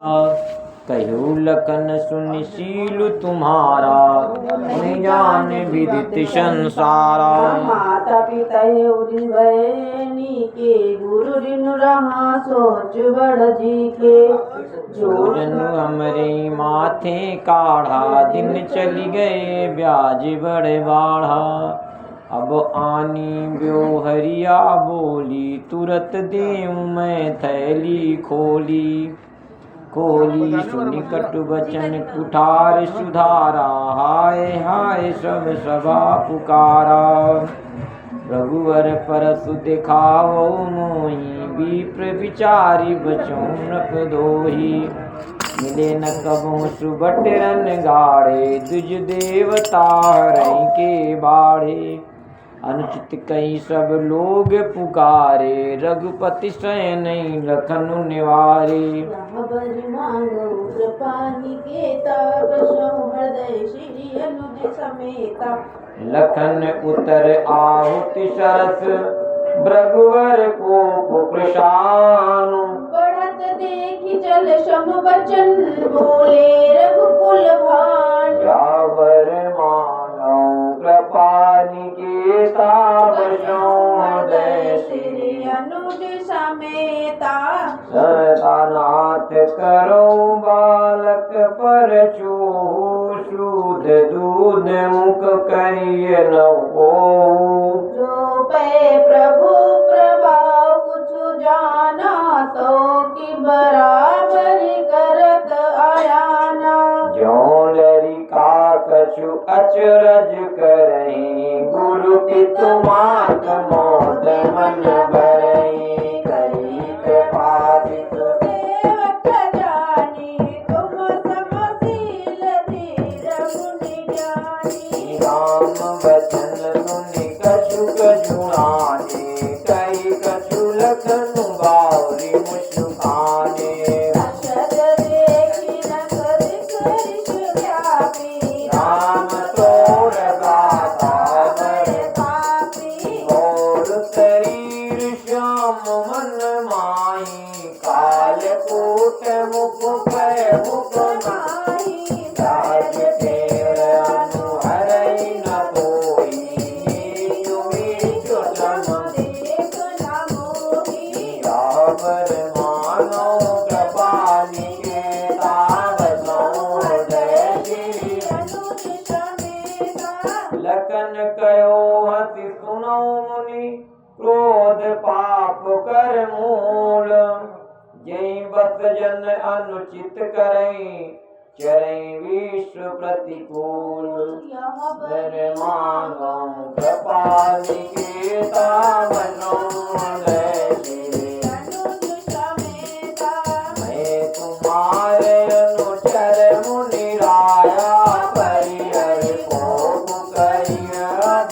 कहु लखन सुनिशील तुम्हारा, नहीं जान विदित संसारा। माता पिता उरी के गुरु ऋण रहा सोच बड़ जी के। जो जन हमरे माथे काढ़ा, दिन चली गए ब्याज बड़े बाढ़ा। अब आनी ब्योहरिया बोली, तुरत देऊं मैं थैली खोली। खोली सुनि कटु बचन कुठार सुधारा, हाय हाय सब सभा पुकारा। रघुवर परसु दिखाओ मोही, विप्र विचारी बचौं नप दोही। मिले न कबहु सुबट रन गाढ़े, द्विज देवता हरई के बाढ़े। अनुचित कई सब लोग पुकारे, रघुपति स्वयं लखन निवारे। लखन उतर आहुति सरस, रघुवर को प्रशानु। बढ़त देखी जल सम वचन, बोले रघुकुल भान। यावर मानौ कृपा निकेता, बसौं हृदय श्री अनुज समेता। सतानाथ करो बालक पर चोहु, सूद दूध मुख करिय न होहु। जो पै प्रभु प्रभाव कुछ जाना, तो कि बराबरी करत आयाना। ज्यों लरिका कछु अचरज करहीं, गुरु पितु मात मोद मन भरहीं। करी कृपा सितु सेवक जानी, तुम समशील धीर गुणी ज्ञानी। राम वचन सुनि कछुक जुड़ाने, कही कछु लखन बाउरी मुस्काने। अक्षर देखी नखर करिष व्यापी, राम तोर गाथा बड़ पापी। और शरीर श्याम मन माही, काल कूट मुख पै मुख माही। राज तेर अनु हरई न कोई, नीचु नीचु सम देख न मोही। यावर मानौ कृपा निकेता, बसौं हृदय श्री। अनुज समेता। लखन कयो हति सुनौ मुनि, क्रोध पाप कर मूल। जै बस जन अनुचित करई, चरई विश्व प्रतिकूल। वर मांगौ कृपा निकेता, बसौं हृदय श्री। अनुज समेता। मैं तुम्हारे अनुचर मुनि राया, परिहर को करिय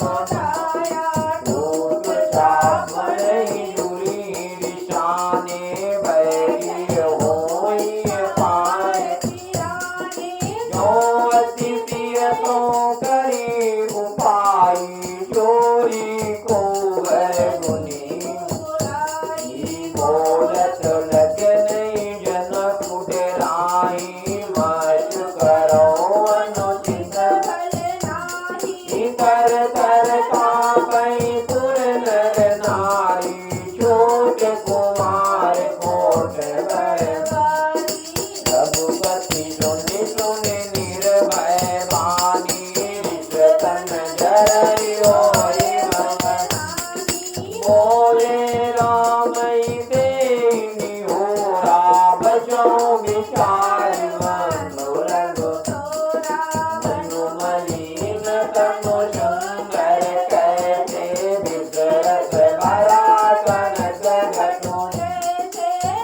बताया। दूत चाप नहीं जुरी निशाने, बैरिय होई पाए। जो अति प्रिय तो करी उपाय, चोरी को है मुनि। बोलत लगे नहीं जनक डेराई, मत करो अनुचित कर कर कापै पुर नर नारी। छोट कुमार कोट भय, रघुपति सुनि सुनि निर्भय वाणी। रिश्तन जरई होई भगवानी, बोले रामई देहि होरा। बचौं विचार मनु रघु मनु मलिन तनु सुंदर, कैसे विसरत भरा कनक घटुं।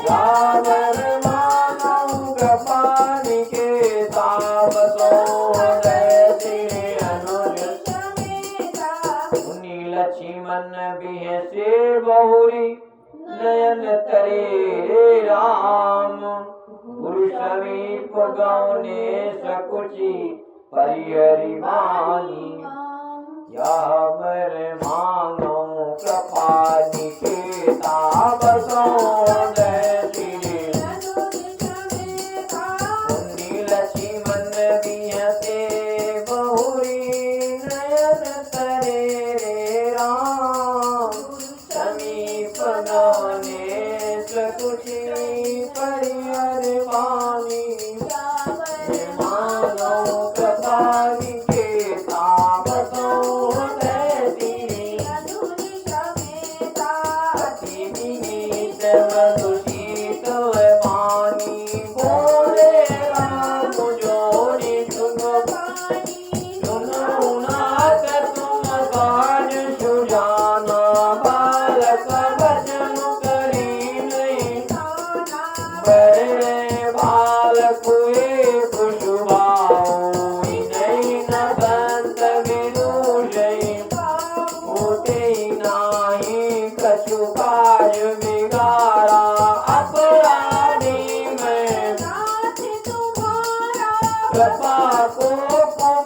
यावर मानौ कृपा निकेता, बसौं हृदय श्री। अनुज मुनि लक्ष्मण बिहसे बहुरी, नयन तरे रे राम। गुरु समीप गौने सकुचि, परिहरि वाणी। यावर मांगौ कृपा निकेता, बसौं हृदय श्री। वाणी श्यावर मानो कृपा निकेता बसो तेरी अनुनि समेता अति विनीत मधु शीतल वाणी बोले राम जोड़ी सुन पानी सुनो नाथ तुम काज सुजाना बालक भजन करी नहीं खाना बड़े बालक एक शुभाओ नहीं न बंत विदुषई होते नाही कछु काज बिगाड़ा अपराधी में नाथ तुम्हारा कृपा को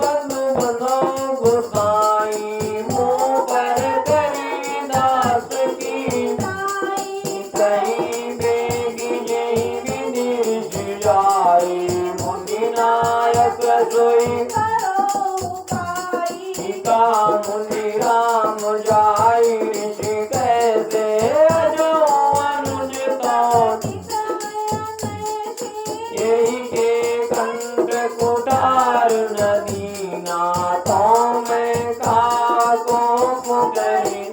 बंधु बनो गोसाई मुँह पर करी दास की ताई कहीं बेगी जही विदेश जाई मुनि नायक सोई करो उपाई सीता मुनि राम जाई ऋषि कैसे अजो अनुज तो यही के कंठ कुठार नदी नाथों में काको पुकरी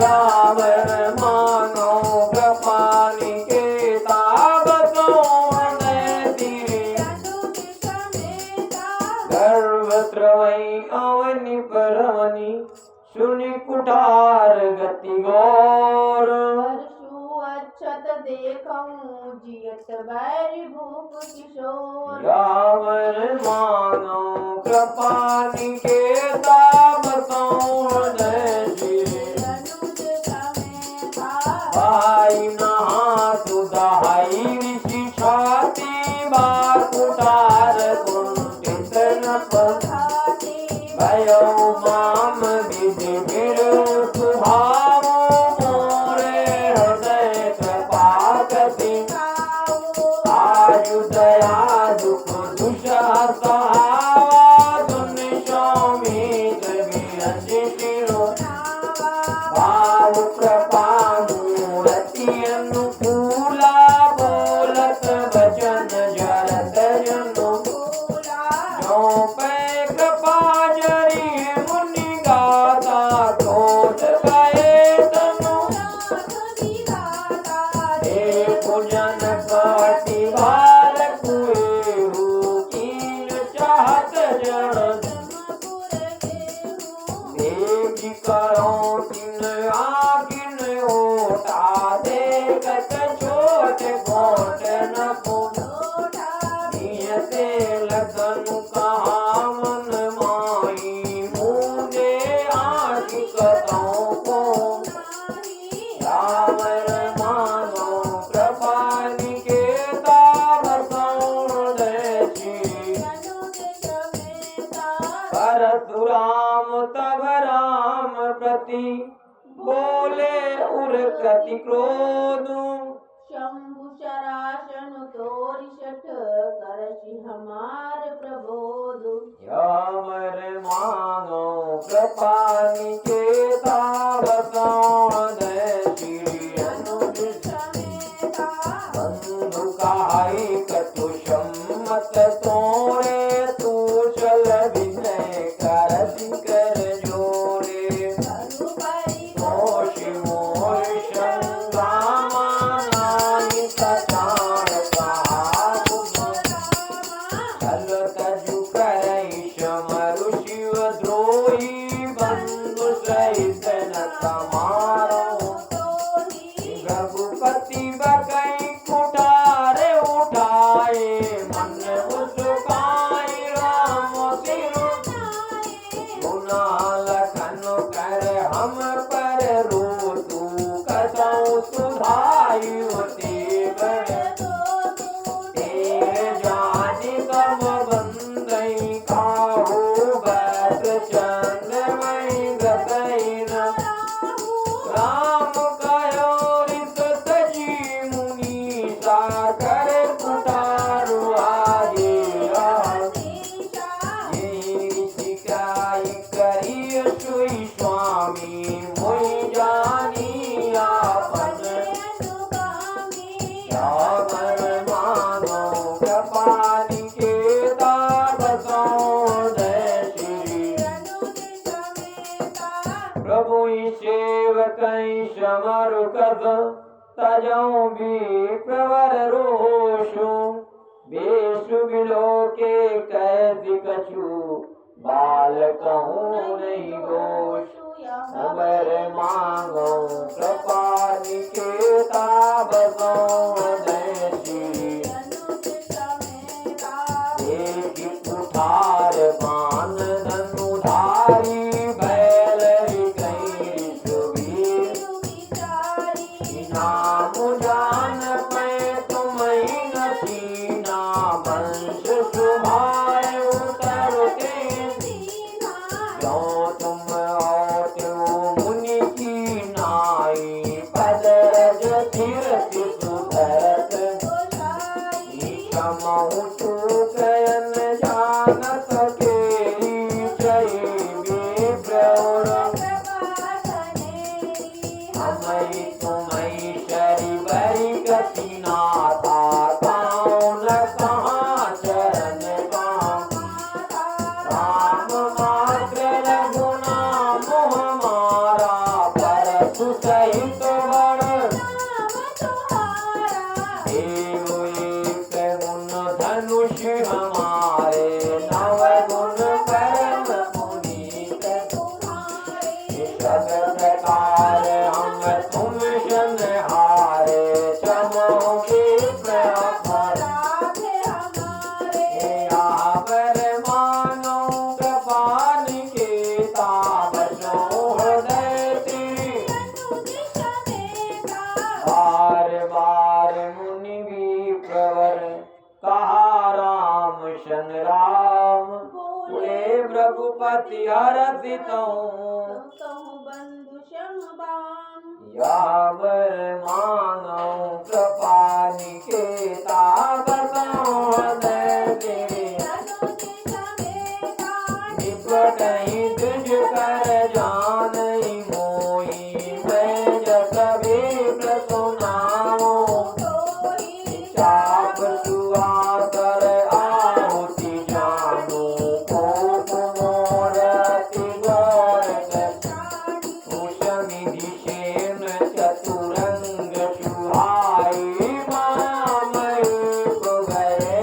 रावण मानो कृपा निकेता बसो तीरे गर्भत्रवई अवनि परवनि सुनि कुठार गति गौर जियत बैरी भूप किशोर रावण मानो कृपा निकेता बसो तीरे अनुज समेता भाई नहा सुधाई ऋषि छाती बाकुटार कुंठित न खाती भयो माम विधि गिर सुहावो मोरे हृदय कृपा कति आयु दया दुख दुषा दुनि सौमित्र विरज शिरो भाव कृपा मूर्ति अनुकूला बोलत वचन जरत जनु जो पे कृपा जरी मुनि गाता क्रोध गए तनु पूजन काटी भार कुएहू कीन चाहत जन देवी करो तिन आगिन ओटा देखत छोट कोट न नियते लगन कहा मन माई मुझे आँखि कतों को रावण मानो कृपा निकेता बसो देशी परशुराम तब राम प्रति बोले उर्कति क्रोध शंभु शरासन तोरि शठ करछि हमार प्रबोध यामर मानो कृपा निकेता बसो देशी अनुज समेता बंधु काई कटु सम्मत तोरे तू चल विनय करति कर जोरे अनुपरि मोषि मोर संग्रामा नाहि कचाण कहावु चल तजु करई समरु शिव द्रोही बंधु सहित तजौ भी प्रवर रोषु बेसु बिलोके कैद कछु बाल कहूँ नहीं दोष अबर मांगो कृपा निकेता बसो देशी एक कुठार मान धनुधारी बैल कई सुबीर नाम जान पे तुम्हें नसीना वंश सुभाय उतरते क्यों तुम होते हो मुनि की नाई पदरज तीर्थ सुधरत क्षमहु चूकयन जान सके जय विप्रौर हमें तुम्हें शरी बरी गति नाथा कौन कहाँ चरण काम राम मात्र रघुनाम हमारा परसु सहित बड़ देव एक गुण धनुष हमारे नव गुण परम पुनीत सब प्रकार हम तुम शन हारे चमोगे आवर मानो कृपान के ताबसो हृदय तेरी बार बार मुनि भी प्रवर कहा राम शन राम बोले रघुपति हरसितौ यावर मानो कृपा निकेता बसो हृदय तेरे निपटहि तुझ कर जानहि मोहि मैं जस विप्र सुनाओ चाप सुआकर आहुति जानो कोप मोर अति गौर कुशनिधि सेन चतुरंग सुहाई मामय गए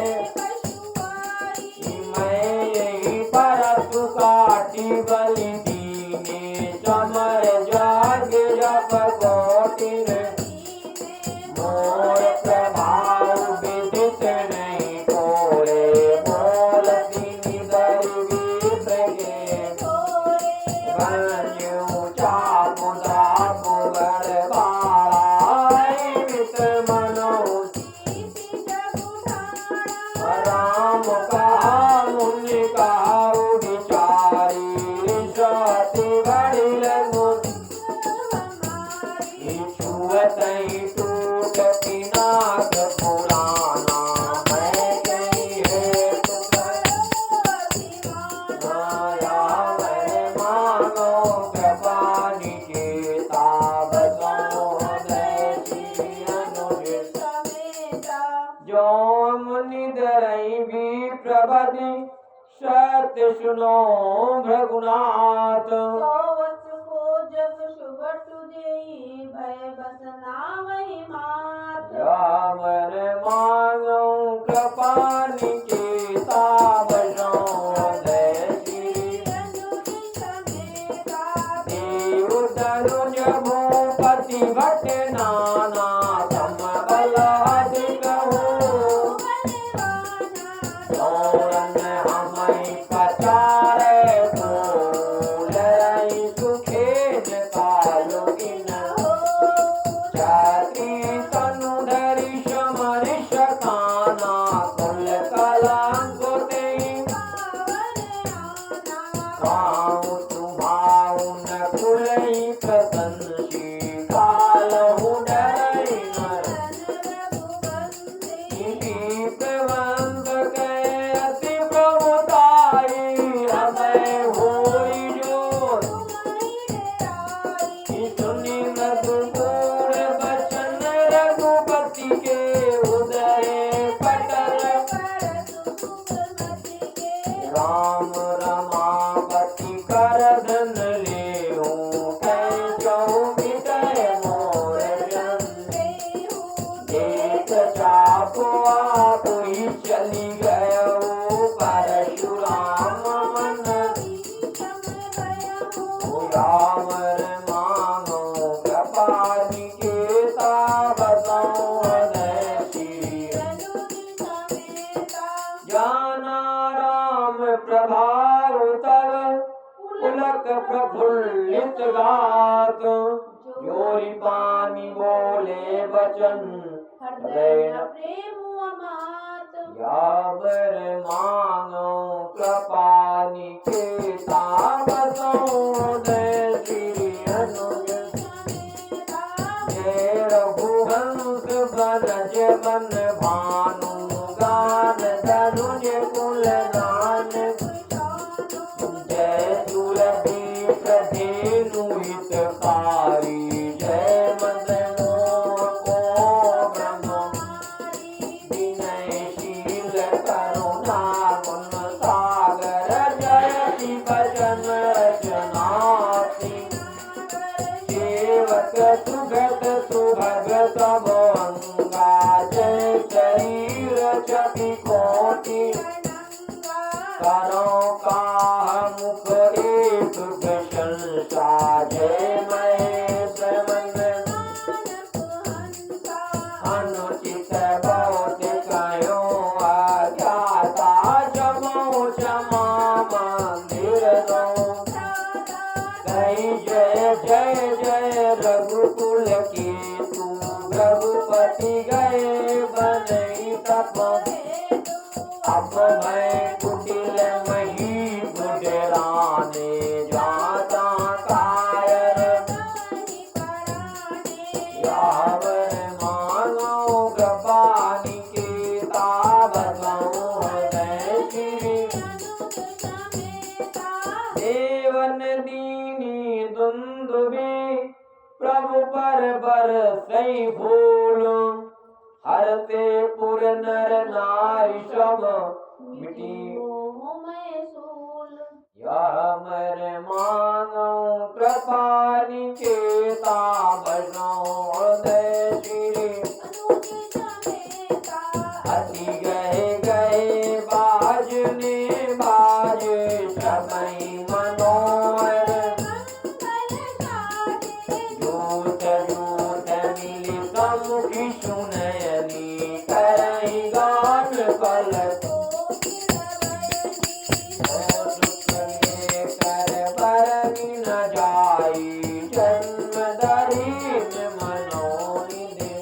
मैं यही परसु काटी बलि दीने समर जाग जप कोटिन मोर प्रभाव विदित नहीं तोरे बोल दीनी दरबी प्रगे बन्यु चापु दापु गर बाळाई मनो राम कहा मुनि कहा विचारी सती बड़ी लगु छुअत ही टूट पिनाक पुराना मैं कहीं है माया मैं मानो कृपा निकेता बसो हृदय अनुदित जो मुनि धरई भी प्रबधि सत्य सुनो भृगुनाथ रामन मानो कृपा निकेता बसो हृदय देव तनुज भूपति भट नाना समबल अधिक हो तोरन हमें पचारे फूल रही सुखेन कालुकिन छात्री तनु धरि समरिष कान चली गयो परशुराम मन राम मांगो कृपा निकेता बताओ हृदय श्री जाना राम प्रभाव तब पुलक प्रफुल्लित गात जोरी पानी बोले बचन हृदय न यावर मांगो कृपा निकेता बताओ हृदय श्री अनुज जय रघुवंश बनज बन भानु गान धनुज कुल गान जय तुलसी धेनु हितकारी जय मदन को ब्रह्म विनयशील करुणा गुण सागर जयति भजन रचनाति सेवक सुगत सुभग सब अंगा जय शरीर छवि कोटि करो का मुख एक प्रशंसा जय महेश मन अनुचित बहुत कयो अज्ञाता जमो क्षमा मंदिर दो कहीं जय जय जय रघुकुल के तू रघुपति गए बनई तप अब मैं कुटिल मही गुडराने जाता कायर यावर मानो कृपा निकेता बताओ हृदय श्री देवन दीनी दुंदुबी प्रभु पर बरसई फूल हरते पुर नर नारी सब मिटी यामर मांगो कृपा निकेता बनो हृदय श्री अति गए गए बाजने बाज सबई मनोहर जोत जोत मिली समुखी सुनयनी करई गान कलक कर बरनी न जाई जन्म दरीन मनोनिधि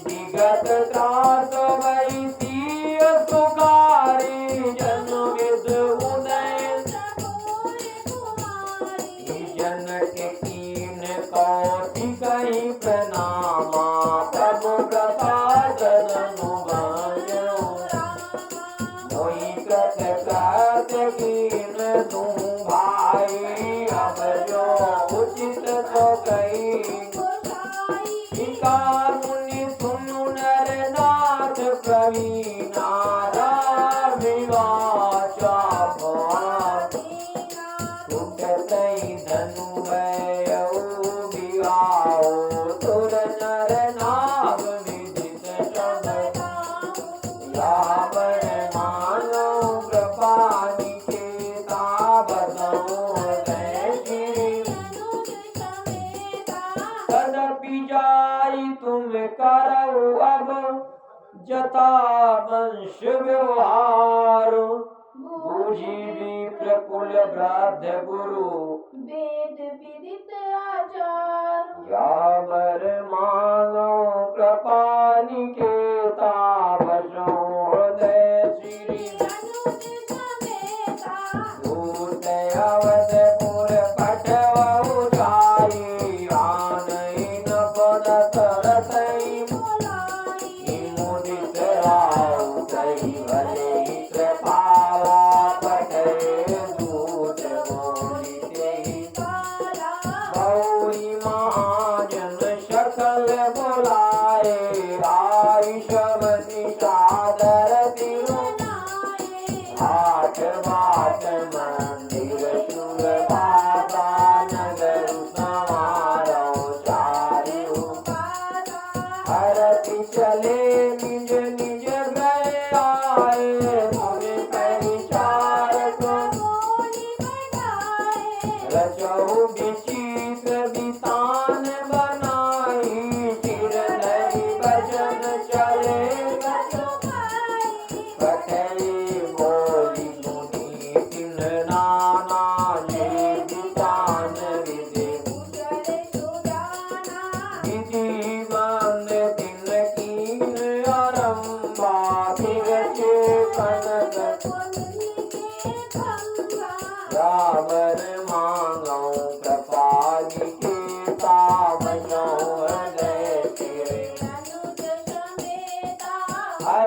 विगत त्रास वैसी सुखारी जन विद उदय जन के कीन कौटि कहीं प्रणामा प्रभु प्रसाद अनुभाग्यो मोहि कृत कृत कीन तुम भाई अब जो उचित तो कही मुनि सुनु नर नाथ प्रवीणा विवाचा टूटतई धनु भयउ बिवाओ तुर नर नाग विदित शब्द यावर मानो कृपा निकेता बताओ हृदय श्री तदपि जाई तुम करऊ अब जता वंश व्यवहार बूझी विप्र कुल वृद्ध गुरु वेद विदित आचार यावर मांगो कृपा निकेता बसो हृदय श्री दूत अवधपुर पटवऊ जाई आनई न पद तरसई मुदित राव कही भले कृपावा पटे दूत बोलिते गौरी महाजन सकल बुलाए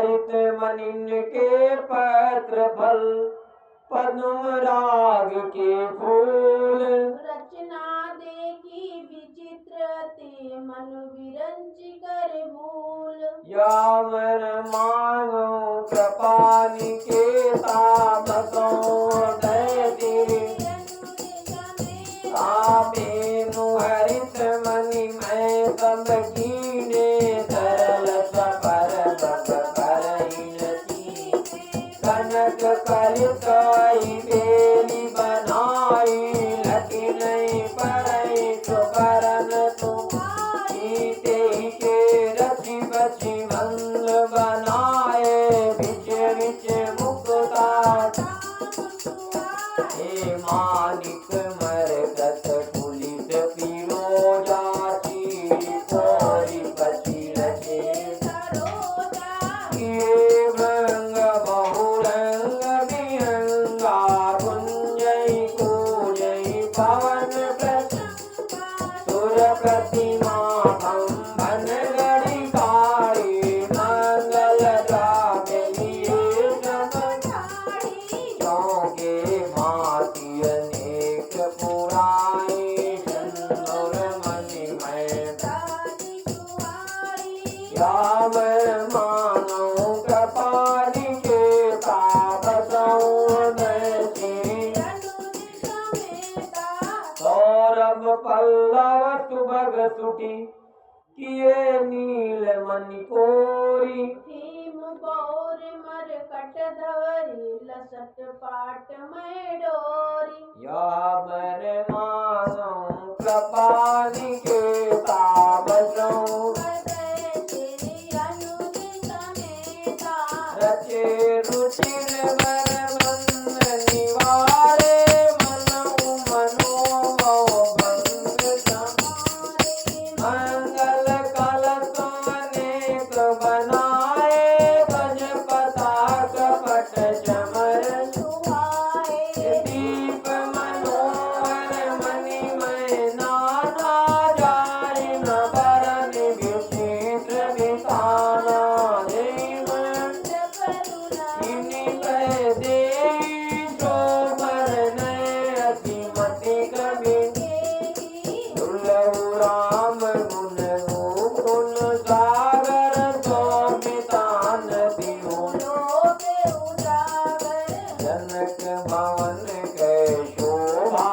हरित मनिन के पत्र फल पद्म राग के फूल रचना देखी विचित्र ते मन विरंच कर भूल या मन मानो कृपानि के तापसों दैति तापेनु हरित मणि मैं सब कीने सरल सपर बप करहिनती कनक कलितई बेली बनाई लकी नहीं परई सुकरन तुम्हारी ते के रचि बचि मंद बनाए बिच बिच मुक्ता हे मानिक मरकत पुलिस फिरोजा चीरी कोरी बची रचे ये भंग बहुरंग विहंगा कुंजई कूजई पवन सुर प्रतिमा कंबन गड़ी काली मंगल जागलिए चौके माती अनेक पुराई सुंदर मणि में याव मानो कपाली के तापसों दैति सौरभ पल्लव सुभग सुटी किए नील मणि कोरी भीम गौर मर कट धवरी लसट पाट में डोरी यावर मानो कृपानि के तापसों हृदय तेरी अनुज समेता रचे रुचिर वर मन निवारे मनो मनोमो भंग हमारे मंगल कलशों अनेक बनाए गज पताक पट चमर सुहाए दीप मनोहर मणि में नाना जाय न बरन विचित्र विताना देवन इन्हीं पे देई शोभर ने अतिमति कवि दुर्लभ राम गुण गुण सागर शोभितान दियो जनक भवन के शोभा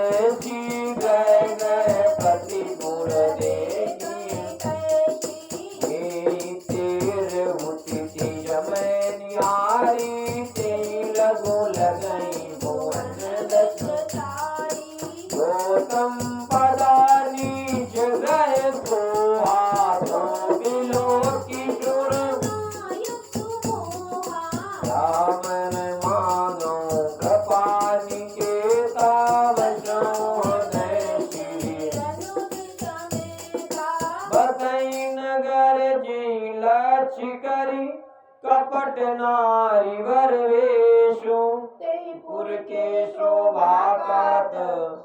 ऐसी गए गए प्रतिपुर देखी तेर उठती जमै निहारी ते लगो लगई भुवन दस गौतम पदानी जगह तो हाथों बिलो किशोर रामन मानो कृपानि के तापसों दैति बतई नगर जी लक्ष्य करी कपट नारी वर वेशु पुर के शोभा कात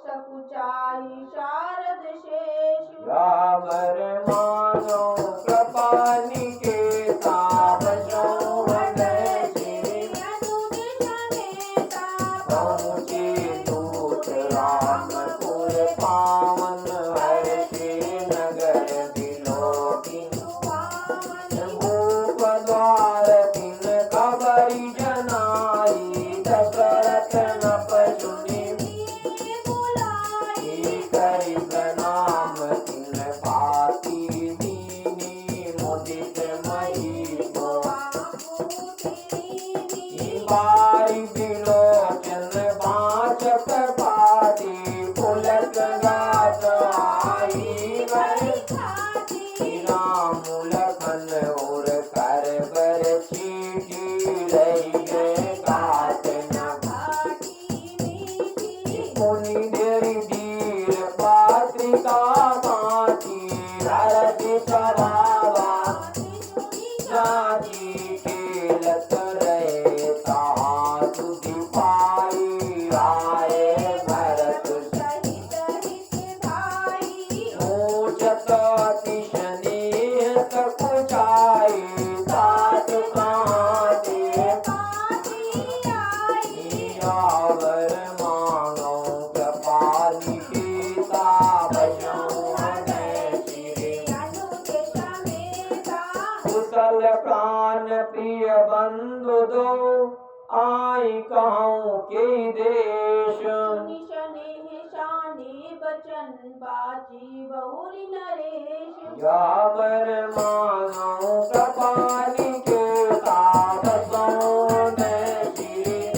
सकुचाई शारद शेषु यावर मानो कृपानि के तापसों दैति पहुँचे दूत रामपुर पावन हर्षे नगर बिलोकिन भूप द्वार तिन कबरी जनाई दशरथ नप सुनि करि प्रणाम तिन पाती दीनी मुदित मही बारी बिलोचन बाचक पाती पुलक गात आई राम लखन और कर बर चीटी रही गए काट न मुनि देरी धीर पात्रिका बाटी हरति स्वभावा जाति खेलत रहे ताहा तुधि पाई आए भरत ऊंचत अति स्नेह सकुचाई तात बंधु दो आई कहूँ के देश सुनि शनि शानी बचन बाची बहुरी नरेश यावर मानो कृपानी के तापसों ने श्री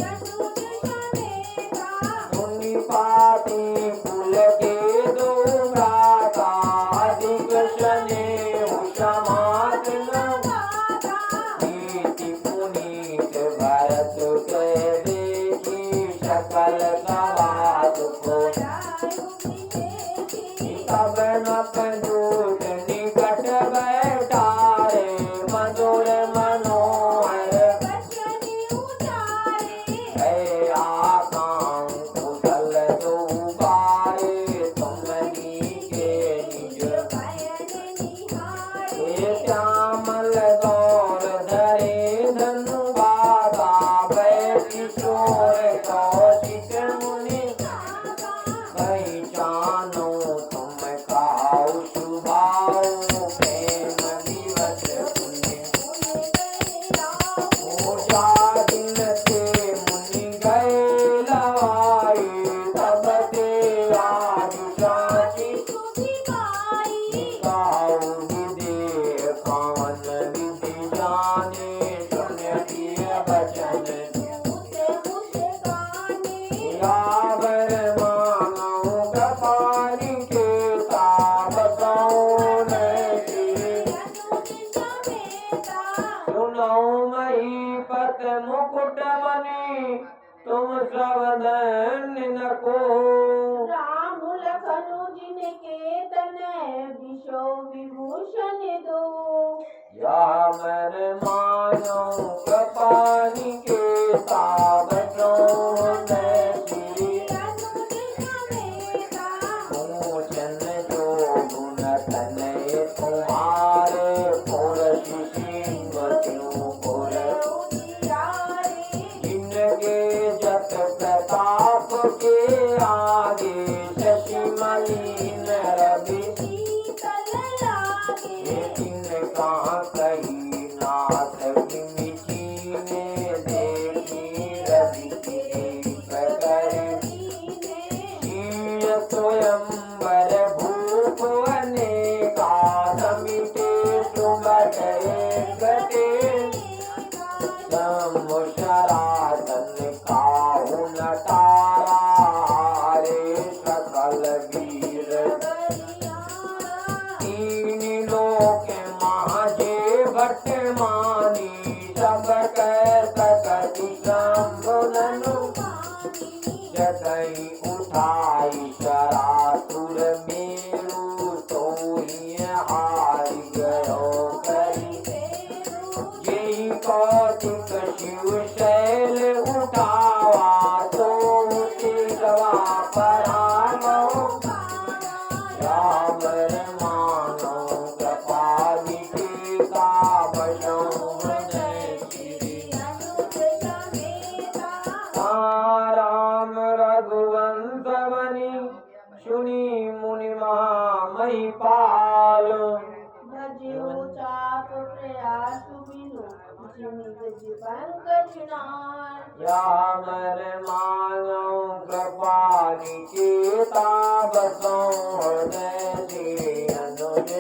मुनि पाती कुल के दो भ्राता अधिक शनि क्षमात नीति पुनीत भरत के देखी सकल सवाद को तब नप दूत निकट बैठारे मधुर मनोहर है आकांग कुशल दो बारे तुमनी के निज हे श्यामल गौर धरे धनु बाधा बैठी शोर कौशिक मुनि पहचानो तुम काऊ सुभाओ प्रेम दिवस पुण्य पूजा दिन से मुनि गए लवाई तब ते आज साची काऊ विदे कान विधि जाने सुनती बचन यावर मानो कृपानी के तापसों ने सुनो मही पत मुकुट मणि तुम सावधान न को राम लखनु जिनके तनय विशो विभूषण दो यावर मानो कृपानी के तापसों ने पूजन जो गुण तनय तुम्हारे पुरुष सिंह क्यों पुर जिनके जत प्रताप के आगे शशि मलिन रवि तिनका कही नाथ मिची ने देखी रवि की करे स्वयंवर भूप अनेका समिते सुबट गते समुशरातन काहु नटारा रे सकल वीर तीन लोक माजे भट्ट मानी सब कर सकति शंभुननु जगई उठाई शरासुर मेरु सोई हारि गयो करी जेहि कौतिक शिव शैल उठावा तो तिरवा परागो यावर मानो कृपाली के तापसों ने श्री राम रघुवंश बनी सुनी मुनि महिपाल भजियो चाप प्रयास बिनु जिन गज पंकज नार यावर मानो कृपाली के तापसों ने श्री अनुज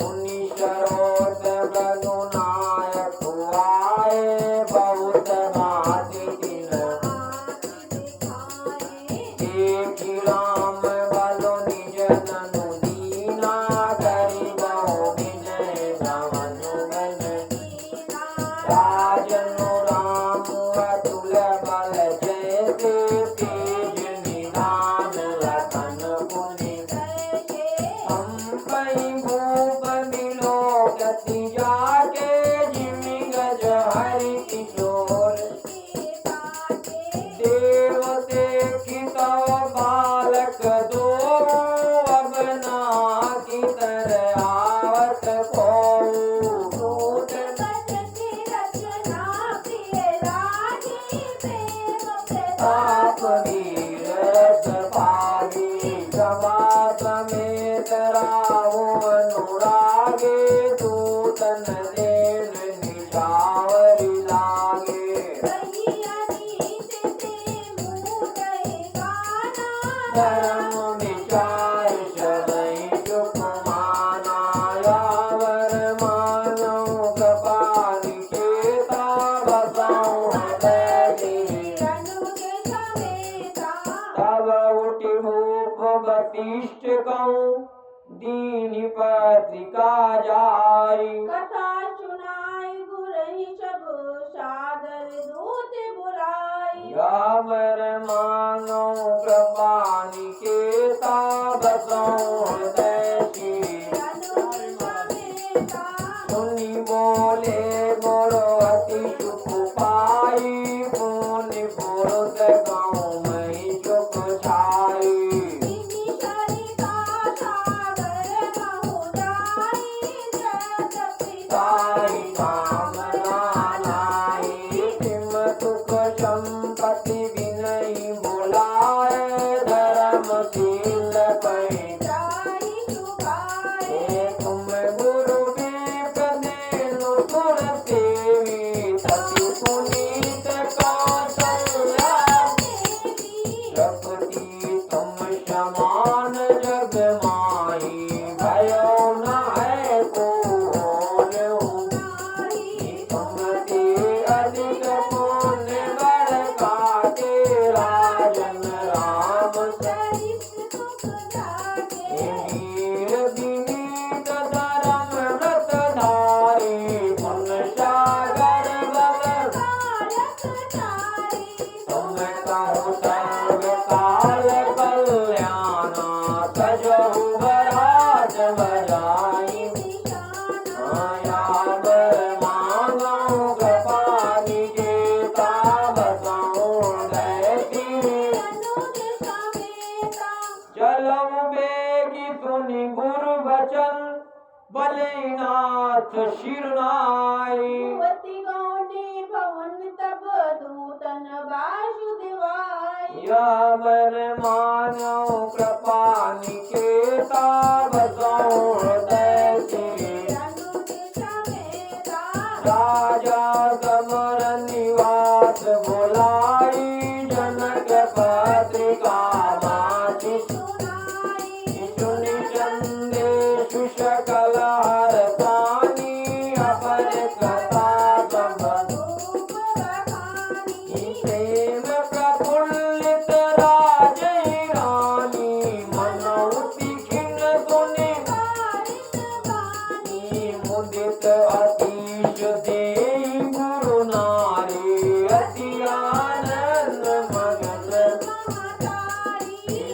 मुनि शरोत रघुनायक आए बहुत भांति दिन देखी राम बलो निज तनु दीना करि बहु विजय गमनु गन राजनु राम अतुल बल जैसे तेज निधान लखन पुनि संपई भूप मिलो गति जाके जिमि गज हरि किशोर देव देखित बालक दो अगना की तरह आवत को आप वीर पागी जवाब में तराओ अनुरागे दूतन देन निशा दूत बुलाई यावर मानो कृपा निकेता बसों हृदय सुनी बोले मोरो अति सुख पाई पुण्य पुरुष गाँव में सुख छाई ताई कामना लाई सिम सुख संपत्ति विनय बुलाए धर्मशील पै तुम गुरु विप्रदेनु सुर सेवी सती पुनीत कौशल्या प्रकृति तुम समान जग माही भयो न है को तुमते अधिक पुण्य बड़ काटे राजन राम वीर विनीत धर्म व्रत धारी पुण्य सागर बल तुम कहो सर्व काल कल्याणा सजहु बराज बजाई यावर मांगो कृपा निकेता बसों दैती चलम बेगी सुनि गुरु वचन बलिनाथ शिरनाई भगवती गौंडी भवन तब दूतन वासुदेवाय यावर मानो कृपा निकेता बसों हृदय राजा समर निवास बुलाई जनक पत्रिका माति सुनि संदेशु सकल हरसानी अपर कथा सब प्रेम प्रफुल्लित राजै रानी मनौति खिन्न सुनि मुदित अतीश देई गुरु नारी अति आनंद मगन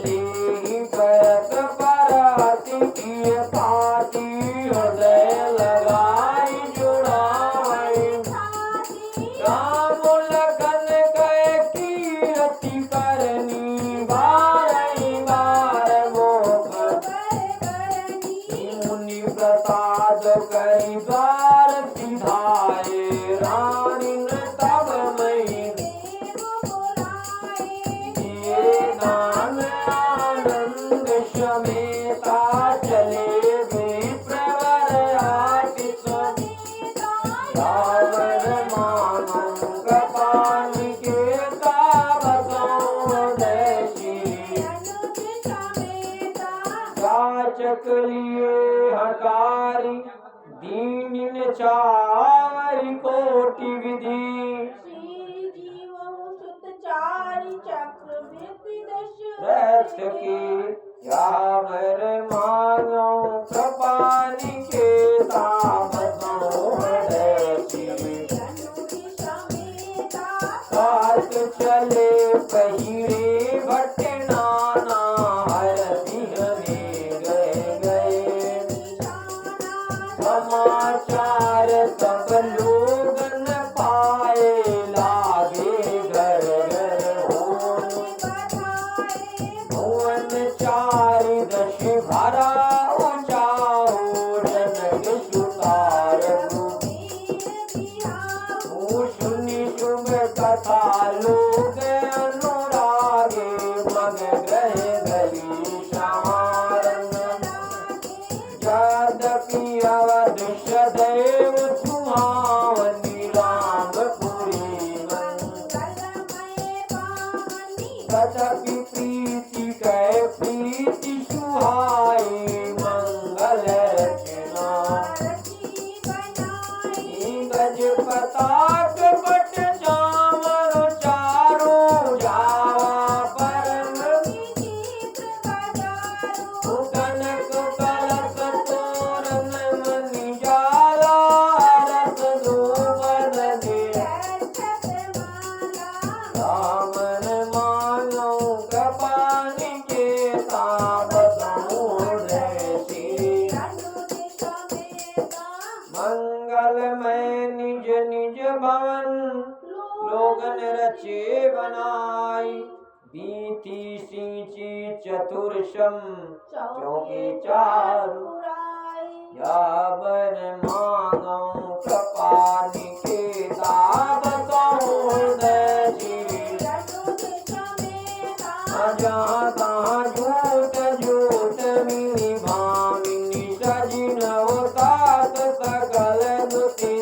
लेहि भरत पर अति किय पाती हृदय लगाई जुड़ाई राम लखन कहे कीरति करनी बारही बार मोख मुनि प्रसाद कई द्वार सिधाए रानी तब मई दिए दान आनंद समेता चले विप्रवर आशिष यावर मानो कृपा निकेता बसों दैसी याचक लिए हकारी दीन चारि कोटि विधि श्री जीवहु सुत चारि चक्रवर्ती रथ दश की यावर मानो कृपा निकेता बसों हृदय साथ चले पहिरे भट्ट नाना हरदिह में गए समाचार सब लोग न पाए लागे घर घर हो भुवन चारि दश भरा उचाओ जनक सुतार सुनि शुभ कथा लोग अनुराग भवन लोगन रचे बनाई। बीती सिंची चतुर्शम चौके चारु। यावन मांगो कपानी के ताब जहाँ तहाँ झूठ झूठ मिली भामिनी सजिन तात सकल दुति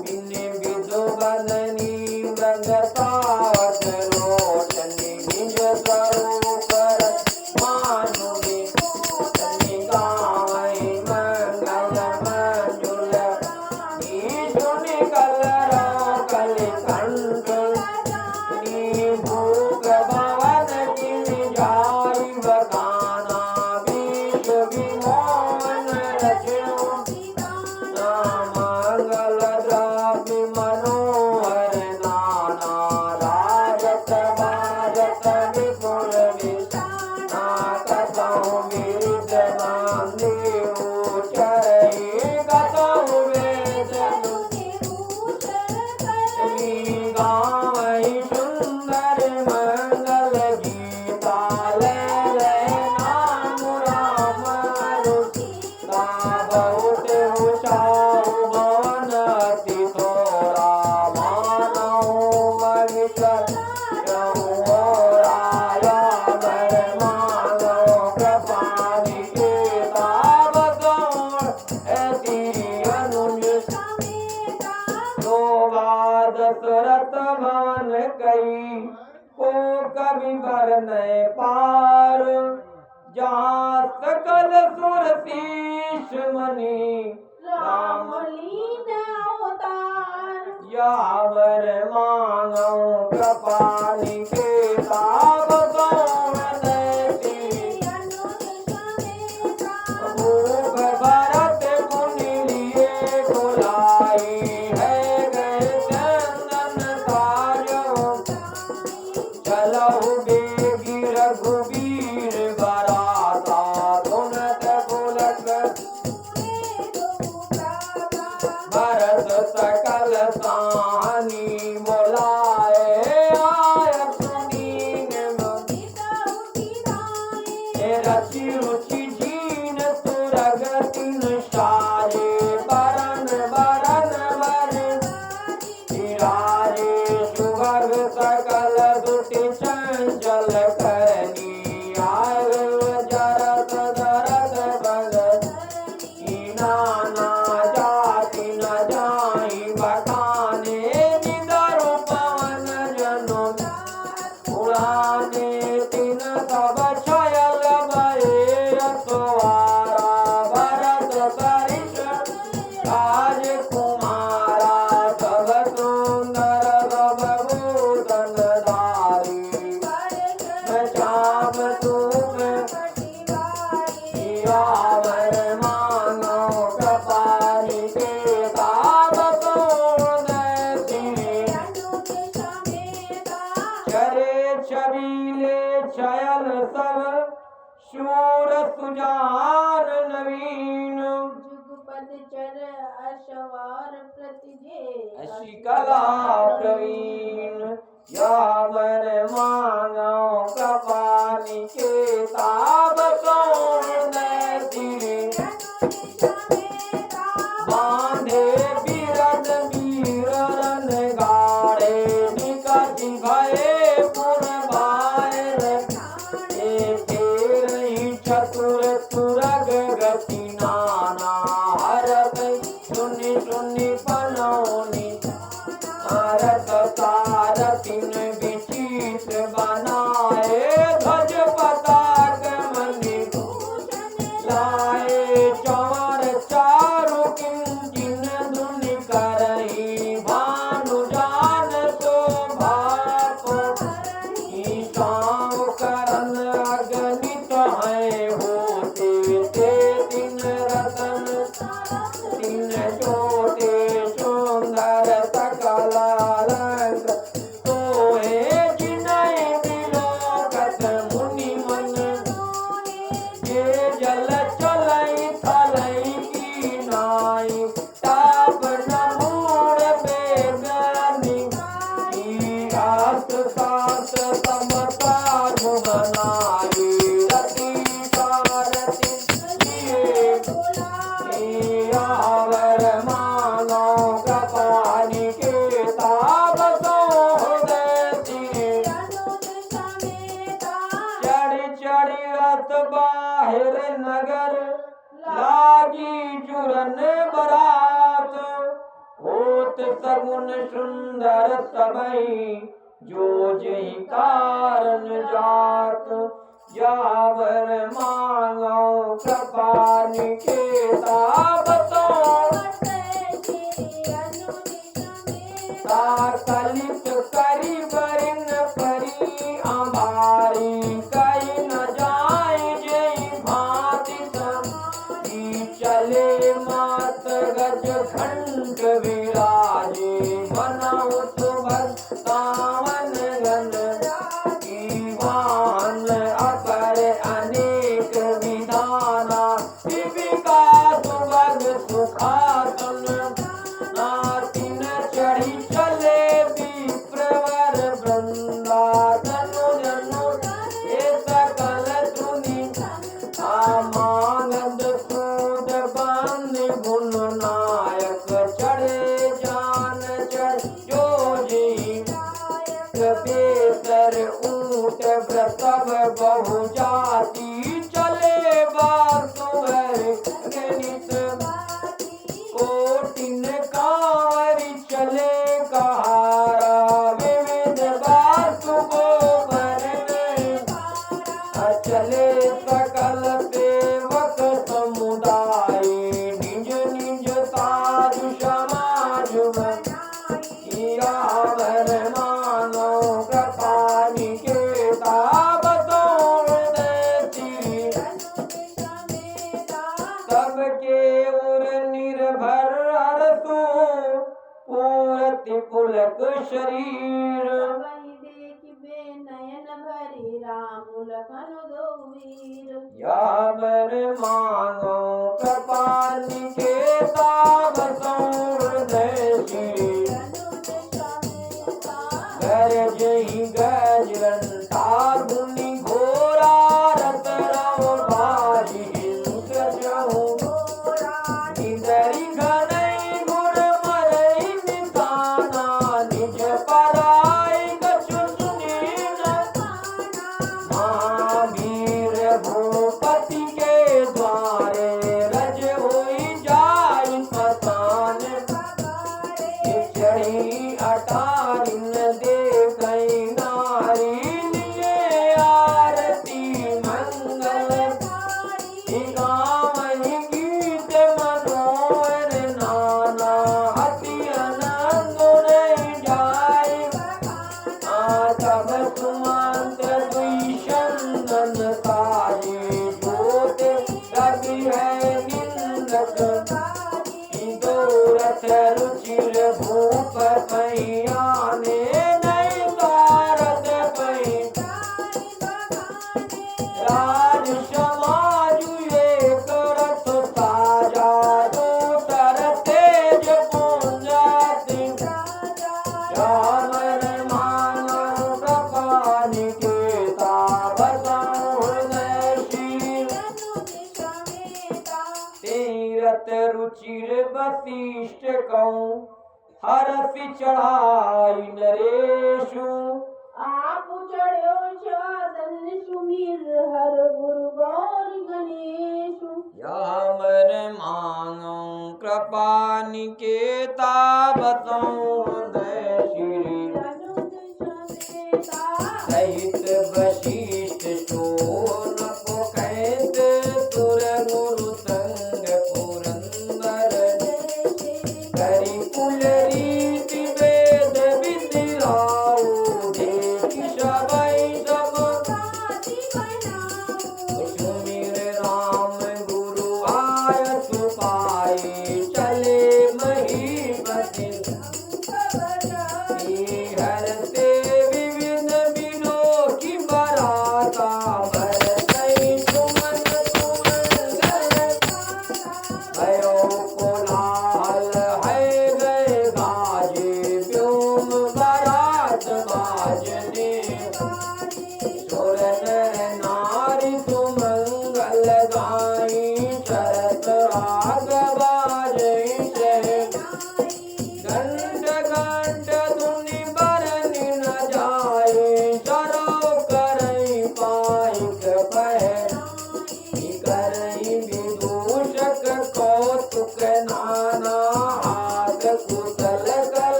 मिने विदो बदनी मृगतावत रोशनी निज स्वरूप मानुनी गाय मंगल मंजुल ईशुनि कलरो कलि कंठ भूख भवन जिन जाई बखाना बीज विमोहन रचो मंगल द्रव्य मनोहर नाना राजत भारत विपुल विषाना कथौ वीर बांधेउ चरहि कथौ वेद गावै सुंदर मंगल गीता ले नाम राम रुचिता बहुत उषाऊ भवन अति थोड़ा मानव मनुष्य राया वर मानव कृपानि के तावत ऐसी अनुज दशरथ भवन कई को कवि बरनय पार। जहाँ सकल सुर शीश मणि राम यावर मांगो कृपानि के तावत भूप भरत मुनि लिए बुलाई है गए चंदन ताजो चलहु बेगी रघुबीर बराता धुनत पुलक भरत सकल सानी बोलाए आय सुनीन रचि रुचि जीन सुरगतिन सारे बरन बरन बरन विराजे सुभग सकल दुति चंचल करनी आय जरत जरत भगत नाना जाति न जाई बखाने निदरु पवन जनो उड़ाने तीन सब छयल भये असवारा भरत सरिष राजकुमारा सब सुंदर सब भूषण धारी श्याम धूप यावर मानो कृपानि के तावत चरे छबीले चयल सब शूर सुजान नवीन जुगपद चर अशवार प्रतिजे शिकला प्रवीण यावर मांगो कृपानि के तावत बांधे बिरद बीरन गाड़े निकट भये पुर बाय तेरहि चतुर तुरग गति नाना हरत सुनि सुनि पनौनि हरत सारथिन विचित्र बनाए गुण सुंदर सबई जो जही कारण जात जावर मांगो कृपा निकेता कलित करी बरिन परी आभारी कई न जाए जय भांति सम चले मात गज खंड विराजे बनाओ सावन गन ईवान अपर अनेक विधाना शिविका सुभग सुखासन नातिन चढ़ी चले विप्रवर वृंदा तनु जनु ये सकल सुनी आमानंद सूद बंद गुण नायक चढ़े जान चढ़ जो जी बेसर ऊट व्रतव बहु जाति चले बासुवर गणित कोटिन कांवरी चले कहारा विविध बासु को भरने चले सकल सेवक समुदाय निज निज साधु समाज यावर मानो कृपा निकेता बतौर देती सबके उर निर्भर हरतु पूरति पुलक शरीर राम लखन दो वीर यावर मानो कृपा निकेता बतौर देती गरजहि गजरंता गुनि घोरा रत रव भारी इंद्र जहु निदरि घनई गुण मरई निताना निज पराई कछु सुनी न महावीर भूपति के द्वारे रज होई जाई पतान चढ़ी अटारिन दे गई नारी लिए आरती मंगल गावहि गीत मनोहर नाना अति आनंद नहीं जाय तब सुमंत द्विषंदन ताये ज्योत रवि है निंदक रथ रुचिर भूप पैयाने नहीं तारत पै राज समाज एक रथ साजा दूसर तेज पुंजाति रामर मानव कृपा निकेता बसौ हृदय शील तीरथ रुचिर वशिष्ठ कहूँ हरसि चढ़ाई नरेशु आप चढ़ो साधन सुमिर हर गुरु गौर गणेशु यामर मांगो कृपा निकेता बतौं हृदय श्री सहित वशिष्ठ शोन पुकैत सुर गुरु संग पुरंदर करि कुल रीति वेद विधि लाऊ देखि सबई सब सुमिर राम गुरु आयत पाए चले महीपति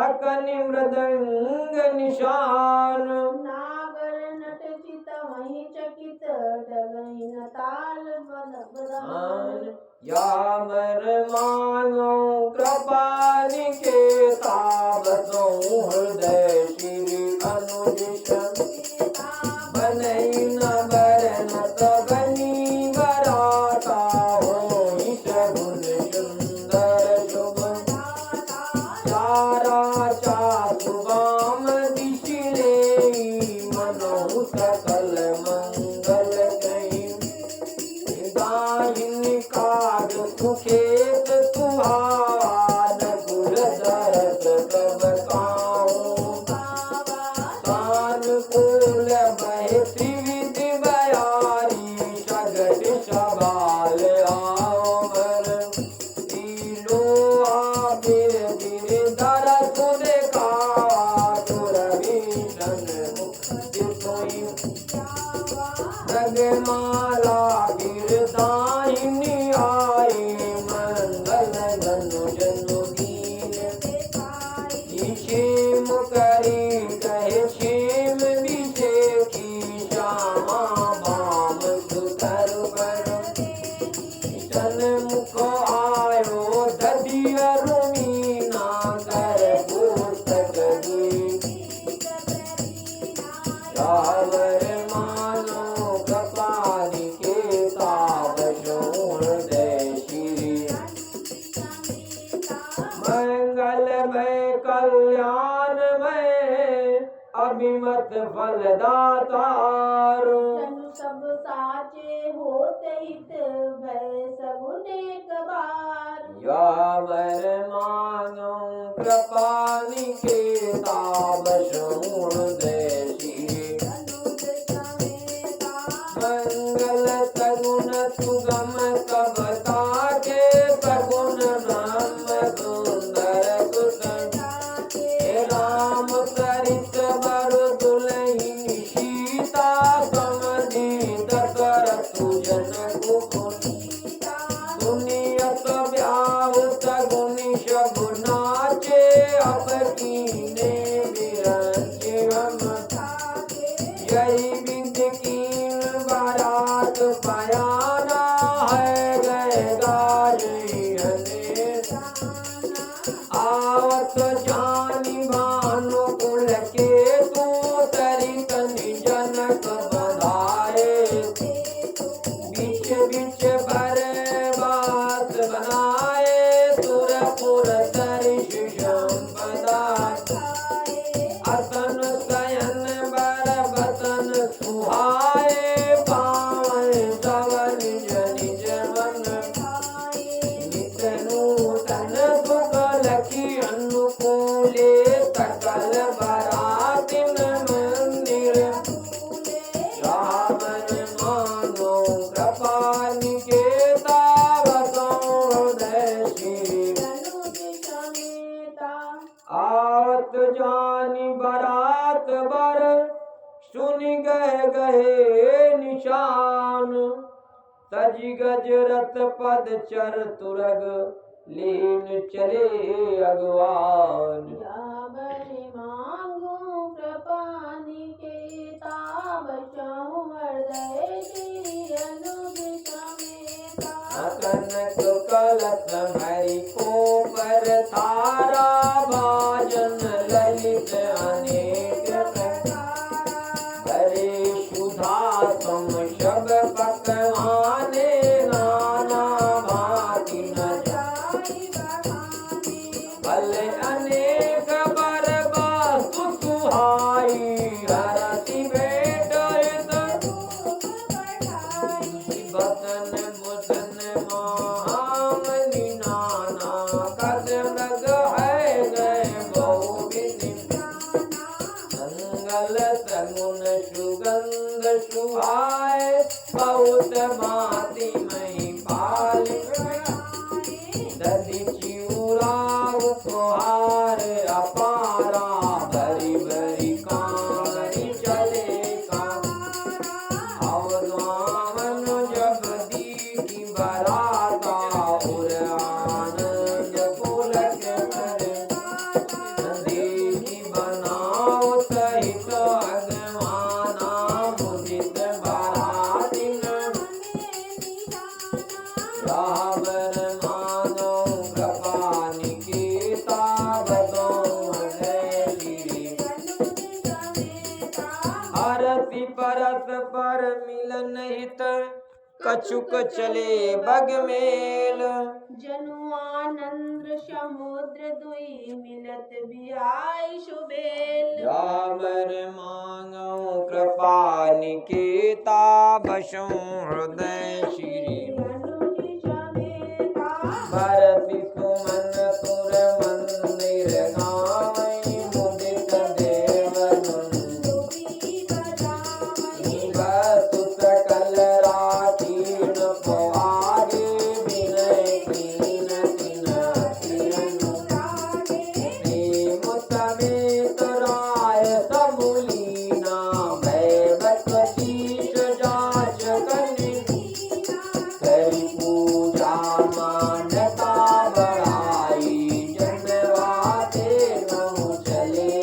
अकनि मृदंग निशान नागर नट चित वही चकित डगई न ताल बदन यामर मानो कृपा निकेता बसो हृदय श्री अनुज बनई न बरन तगनी बराता होई सगुन सुंदर शुभ चारा चातु वाम दिशिले मनो सकल मंगल कहीं दाहिन काज सुखेत सुहान कुल दरस तब काऊं सानुकूल बहे त्रिविधि बयारी सगट सवाल आवर तीलो आबिर गिर दरस देखा तुरवीशन मुक्ति सोई जगमाला गिरदाहिनी आई मंगल धनुष नुदीन क्षेम करी कहे क्षेम विषेखी श्यामा भाम सुतर पर मुख आयो दधिय रुमीना कर पुस्तक सावर मानो कपाली के ताप हृदय श्री मंगल में कल्याण में अभिमत फलदातार जनु सब साचे होते हित भय सगुने कबार यावर मानो कृपा निकेता हृदय श्री मंगल सगुण सुगम कवता के सगुण ब्रह्म सुंदर सुतन हे राम सरित वर दुलही सीता समझी दशरथु जनकु सुनियत ब्याहु सगुनि शगु नाचे अब कीने बिरंचे हम यही विधि कीन बारात बयाना है गए गाजी आवत जानी भानु कुल के तू सरित जनक बधाए बीच बीच भर बात बनाए सुरपुर सरिष संपदा अतन सयन बर बतन सुहाए पावन सवन जनि जवन नित नूतन सुख लखी अनुकूले सकल बरातिन मंदिर रावण मानो कृपा निकेता बसो हृदय श्री आवत जानी बरात बर सुनि गए निशान सजी गज रथ पद चर तुरग लीन चले अगवान यावरे मांगो कृपा निकेता बचाऊं हृदय श्री अनुज समेता कनक कलश हरि को पर तारा भाजन ललित अनेक हरे सुधा सम शब पकवाने नाना भांति न फल अनेक बर वस्तु सुहाई हरति भेट बतन बुतन महामनि नाना कद मृग है गए बहु विधि मंगल सगुन सुगंध सुहाए बहुत भांति मही पाल दधि चिउरा उपहार अपारा भरी भरी कांगरी चले का अवधावन जब दीदी बराता और आनंद पुलक करे सहित कछुक चले बग मेल। जनु आनंद समुद्र दुई मिलत बिहाई सुबेल। यावर मांगो कृपा निकेता बसो हृदय श्री। अनुज समेता भरत सुमन सुर मंदिर गावै मुदित देवनुन। दुबी बजावै वसु सकल राखीन पवागे विनय कीन तिन अनुरागे। प्रेम समेत राय सबुलीना भैबत शीश जाच कनि। करि पूजा मान्यता बढ़ाई जनवाते नौ चले।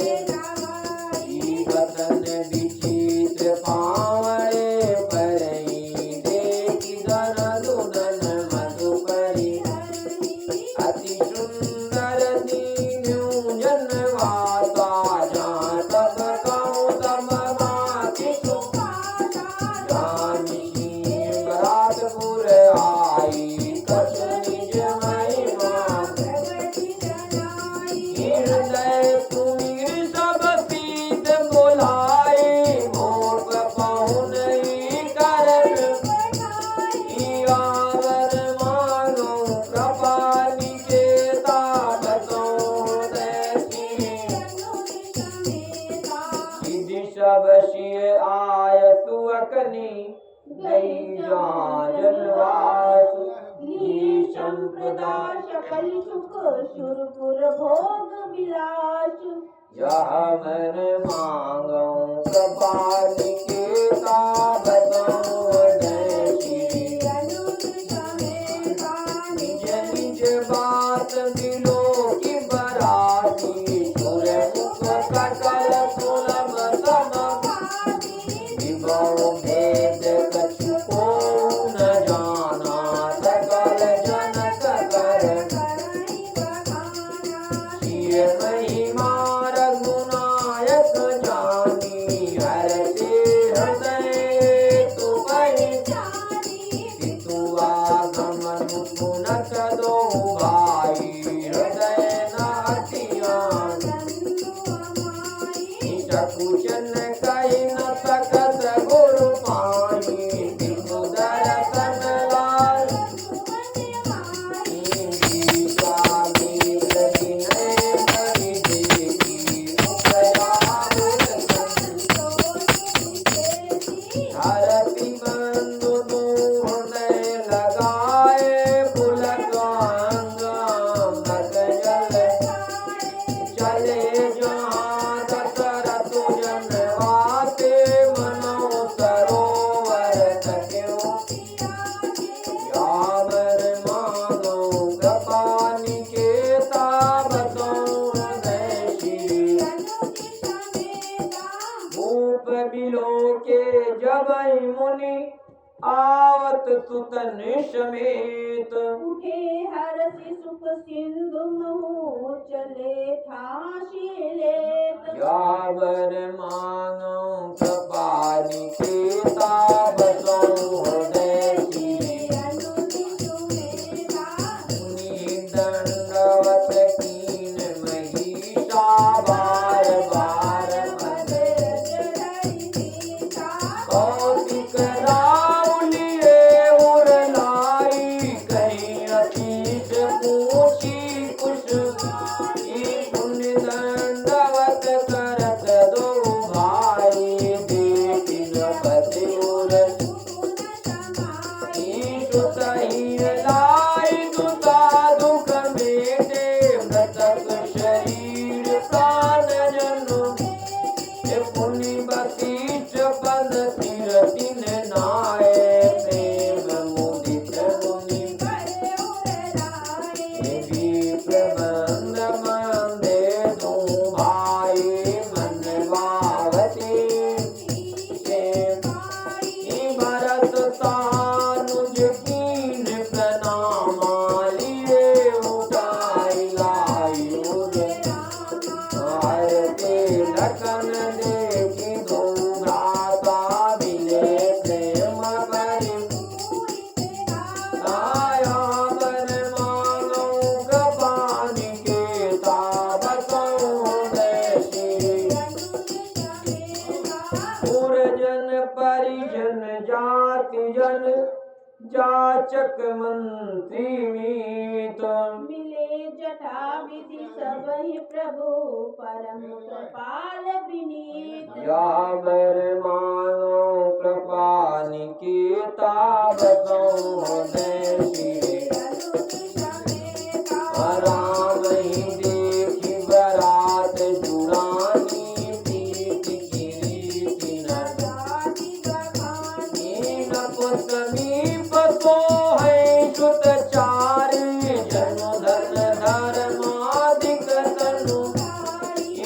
वतन विचित्र पावड़े परई देखी धन दुदन मधुकरी। अति सुंदर दीन्यु जनवासा जहाँ तब कहूँ तब बाकी बरातपुर आई कछ निज महिमा। हृदय कुमिर सब पीत बोलाई भोग पहुनई करन। यावर मानो कृपा निकेता बसो दैसी। सिद्धि सब शिय आय सुअकनी गई जनवासु। संप्रदा सकल सुख सुरपुर भोग विलास। यह मन मांगो कृपा निकेता बसो हृदय श्री। अनुज समेता निज निज बात दिलो की बराती। सुर मुख सकल सुलभ सब। विभव भेद कछु को न जाना सकल जनक कर। सिय महिमा रघुनायक जानी हरते हृदय तु पहिचानी। सितु आगमन पुनक दो भाई हृदय न हटियान। कुचन कही न सकत गुरु पानी। बिनु दर्शन लाल विश्वामित्र विनय करि देखी। उपजा धरती बंधु दो हृदय लगाए। पुलक अंग जल चले जहाँ दशरथ जनवाते। मनो सरोवर तक्यो यावर मानो कृपा निकेता बसो हृदय श्री। भूप बिलोके जबै मुनि आवत सुतन समेत। उठे हरषि सुख सिंधु महु चले ठासी लेत। यावर मांगो कृपा निकेता बसो हृदय श्री। अनुज समेता मुनि दंडवत कीन महिषा बार बार पद। कौशिक राउलिए उर लाई कहीं अतीश पूछी कुछ। पुण्य दंडवत करत दो भाई देखी न पति उर। ईशु सही लाई दुता दुख मेटे मृतक शरीर प्राण जनु। पुनि बसीच पद सिर तिन नाय। प्रेम मुदित मुनि प्रबंध मंदे दो भाई। मन भावती भरत सानुज कीन प्रणाम लिए। उठाई लाई उर भारते लखन देखी दो भ्राता मिले प्रेम भरी। जाचक मंत्री मीत मिले जटा विधि सब ही प्रभु परम कृपाल विनीत या बर मानो कृपा निकेता बतौ देशी राम ही देखी बरात जुड़ानी प्रीत की रीति न नप समीप तो है सुत चार जनु धन धर्मादिक तनु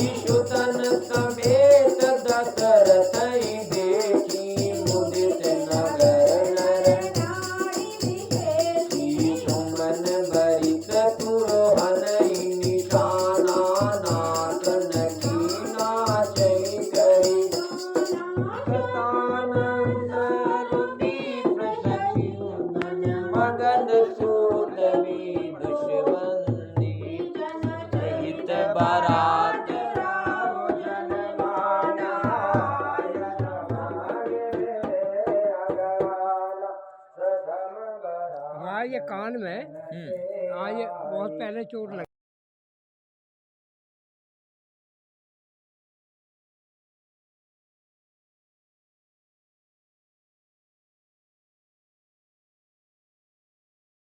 ईशुतन समेत दशरथ देखी मुदित नगर नर सुमन भरित तुरहन निशाना नाथन की नाचई करी कृतानंद रुदीप सचिवन मगन सूत विदुषबंदी सहित बारात हमारे ये कान में आज बहुत पहले चोट लगी।